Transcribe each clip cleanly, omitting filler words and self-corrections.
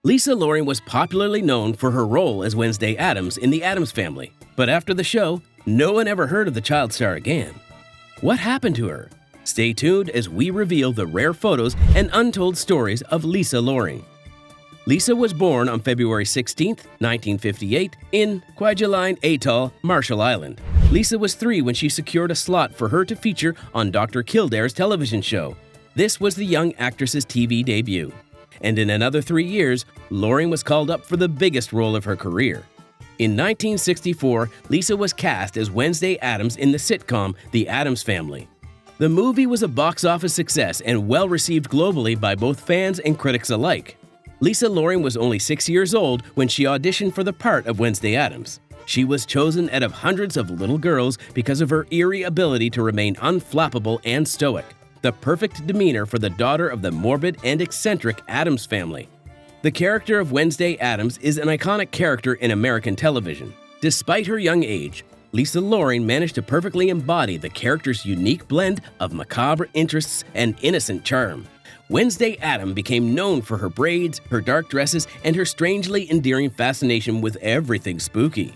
Lisa Loring was popularly known for her role as Wednesday Addams in The Addams Family, but after the show, no one ever heard of the child star again. What happened to her? Stay tuned as we reveal the rare photos and untold stories of Lisa Loring. Lisa was born on February 16, 1958, in Kwajalein Atoll, Marshall Island. Lisa was 3 when she secured a slot for her to feature on Dr. Kildare's television show. This was the young actress's TV debut. And in another 3 years, Loring was called up for the biggest role of her career. In 1964, Lisa was cast as Wednesday Addams in the sitcom The Addams Family. The movie was a box office success and well received globally by both fans and critics alike. Lisa Loring was only 6 years old when she auditioned for the part of Wednesday Addams. She was chosen out of hundreds of little girls because of her eerie ability to remain unflappable and stoic, the perfect demeanor for the daughter of the morbid and eccentric Addams family. The character of Wednesday Addams is an iconic character in American television. Despite her young age, Lisa Loring managed to perfectly embody the character's unique blend of macabre interests and innocent charm. Wednesday Addams became known for her braids, her dark dresses, and her strangely endearing fascination with everything spooky.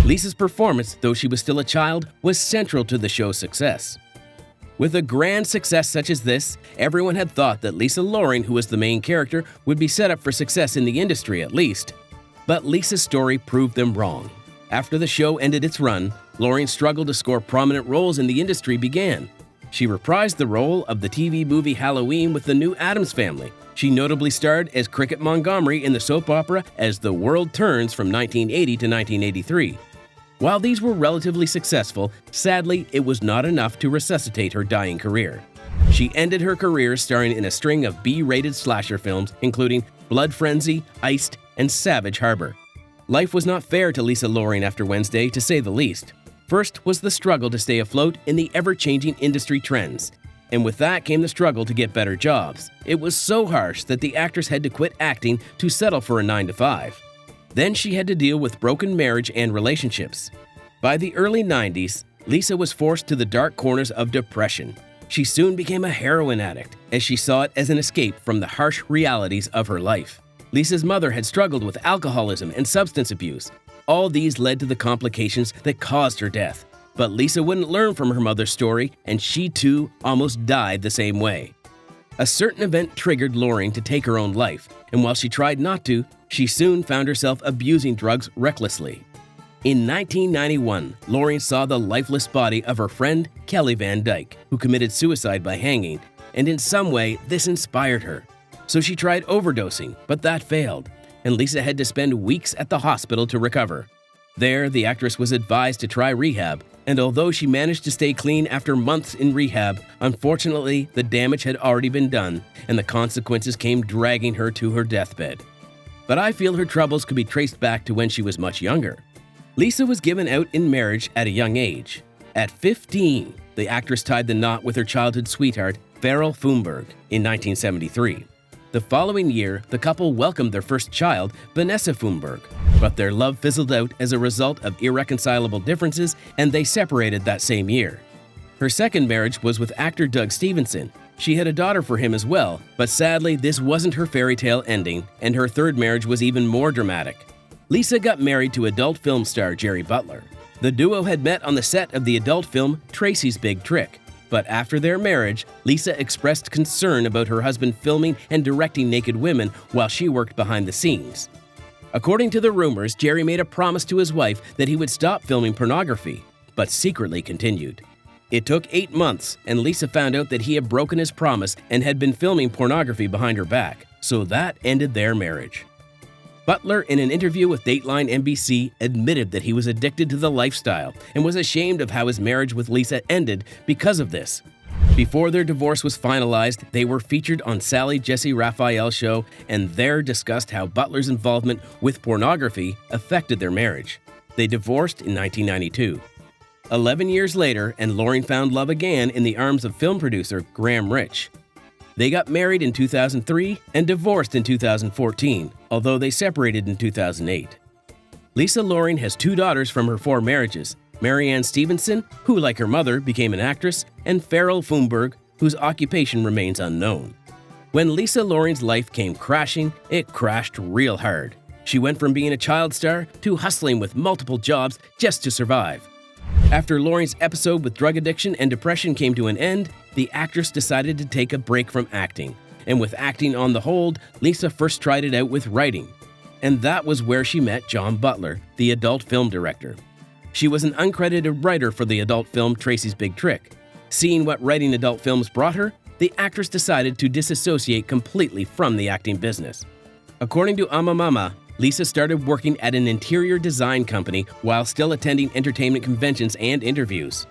Lisa's performance, though she was still a child, was central to the show's success. With a grand success such as this, everyone had thought that Lisa Loring, who was the main character, would be set up for success in the industry at least. But Lisa's story proved them wrong. After the show ended its run, Loring's struggle to score prominent roles in the industry began. She reprised the role of the TV movie Halloween with the new Addams Family. She notably starred as Cricket Montgomery in the soap opera As the World Turns from 1980 to 1983. While these were relatively successful, sadly, it was not enough to resuscitate her dying career. She ended her career starring in a string of B-rated slasher films, including Blood Frenzy, Iced, and Savage Harbor. Life was not fair to Lisa Loring after Wednesday, to say the least. First was the struggle to stay afloat in the ever-changing industry trends. And with that came the struggle to get better jobs. It was so harsh that the actress had to quit acting to settle for a 9-to-5. Then she had to deal with broken marriage and relationships. By the early 90s, Lisa was forced to the dark corners of depression. She soon became a heroin addict, as she saw it as an escape from the harsh realities of her life. Lisa's mother had struggled with alcoholism and substance abuse. All these led to the complications that caused her death. But Lisa wouldn't learn from her mother's story, and she too almost died the same way. A certain event triggered Loring to take her own life, and while she tried not to, she soon found herself abusing drugs recklessly. In 1991, Loring saw the lifeless body of her friend Kelly Van Dyke, who committed suicide by hanging, and in some way this inspired her. So she tried overdosing, but that failed, and Lisa had to spend weeks at the hospital to recover. There, the actress was advised to try rehab, and although she managed to stay clean after months in rehab, unfortunately, the damage had already been done, and the consequences came dragging her to her deathbed. But I feel her troubles could be traced back to when she was much younger. Lisa was given out in marriage at a young age. At 15, the actress tied the knot with her childhood sweetheart, Farrell Fumberg, in 1973. The following year, the couple welcomed their first child, Vanessa Fumberg, but their love fizzled out as a result of irreconcilable differences, and they separated that same year. Her second marriage was with actor Doug Stevenson. She had a daughter for him as well, but sadly, this wasn't her fairy tale ending, and her third marriage was even more dramatic. Lisa got married to adult film star Jerry Butler. The duo had met on the set of the adult film Tracy's Big Trick. But after their marriage, Lisa expressed concern about her husband filming and directing naked women while she worked behind the scenes. According to the rumors, Jerry made a promise to his wife that he would stop filming pornography, but secretly continued. It took 8 months, and Lisa found out that he had broken his promise and had been filming pornography behind her back, so that ended their marriage. Butler, in an interview with Dateline NBC, admitted that he was addicted to the lifestyle and was ashamed of how his marriage with Lisa ended because of this. Before their divorce was finalized, they were featured on Sally Jessy Raphael's show and there discussed how Butler's involvement with pornography affected their marriage. They divorced in 1992. 11 years later, and Loring found love again in the arms of film producer Graham Rich. They got married in 2003 and divorced in 2014, although they separated in 2008. Lisa Loring has 2 daughters from her 4 marriages, Marianne Stevenson, who like her mother became an actress, and Farrell Fumberg, whose occupation remains unknown. When Lisa Loring's life came crashing, it crashed real hard. She went from being a child star to hustling with multiple jobs just to survive. After Loring's episode with drug addiction and depression came to an end, the actress decided to take a break from acting. And with acting on the hold, Lisa first tried it out with writing. And that was where she met John Butler, the adult film director. She was an uncredited writer for the adult film Tracy's Big Trick. Seeing what writing adult films brought her, the actress decided to disassociate completely from the acting business. According to Amamama, Lisa started working at an interior design company while still attending entertainment conventions and interviews.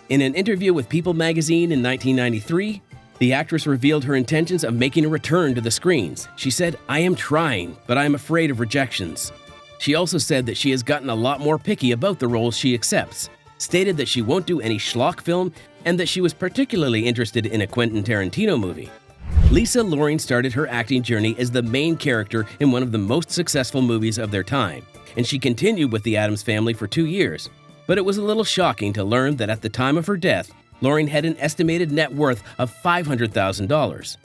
In an interview with People magazine in 1993, the actress revealed her intentions of making a return to the screens. She said, "I am trying, but I am afraid of rejections." She also said that she has gotten a lot more picky about the roles she accepts, stated that she won't do any schlock film, and that she was particularly interested in a Quentin Tarantino movie. Lisa Loring started her acting journey as the main character in one of the most successful movies of their time, and she continued with the Addams Family for 2 years. But it was a little shocking to learn that at the time of her death, Loring had an estimated net worth of $500,000.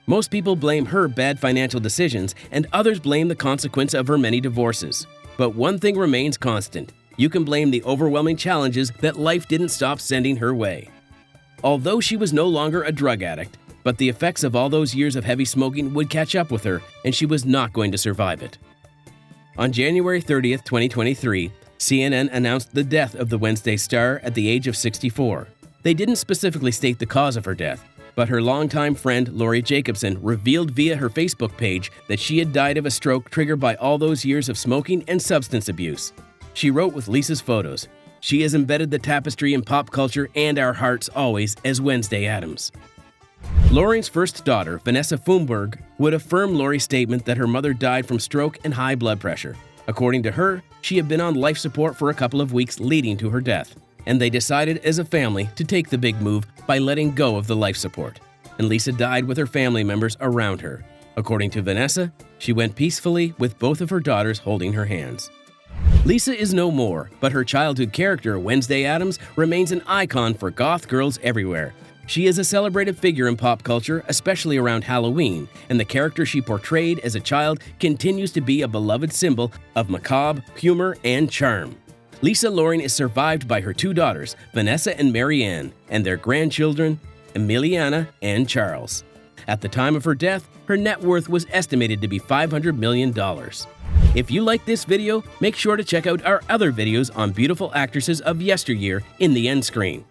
Most people blame her bad financial decisions, and others blame the consequence of her many divorces. But one thing remains constant: you can blame the overwhelming challenges that life didn't stop sending her way. Although she was no longer a drug addict, but the effects of all those years of heavy smoking would catch up with her, and she was not going to survive it. On January 30th, 2023, CNN announced the death of the Wednesday star at the age of 64. They didn't specifically state the cause of her death, but her longtime friend Lori Jacobson revealed via her Facebook page that she had died of a stroke triggered by all those years of smoking and substance abuse. She wrote with Lisa's photos, "She has embedded the tapestry in pop culture and our hearts always as Wednesday Addams." Loring's first daughter, Vanessa Fumberg, would affirm Lori's statement that her mother died from stroke and high blood pressure. According to her, she had been on life support for a couple of weeks leading to her death, and they decided as a family to take the big move by letting go of the life support. And Lisa died with her family members around her. According to Vanessa, she went peacefully with both of her daughters holding her hands. Lisa is no more, but her childhood character, Wednesday Addams, remains an icon for goth girls everywhere. She is a celebrated figure in pop culture, especially around Halloween, and the character she portrayed as a child continues to be a beloved symbol of macabre, humor, and charm. Lisa Loring is survived by her 2 daughters, Vanessa and Marianne, and their grandchildren, Emiliana and Charles. At the time of her death, her net worth was estimated to be $500 million. If you like this video, make sure to check out our other videos on beautiful actresses of yesteryear in the end screen.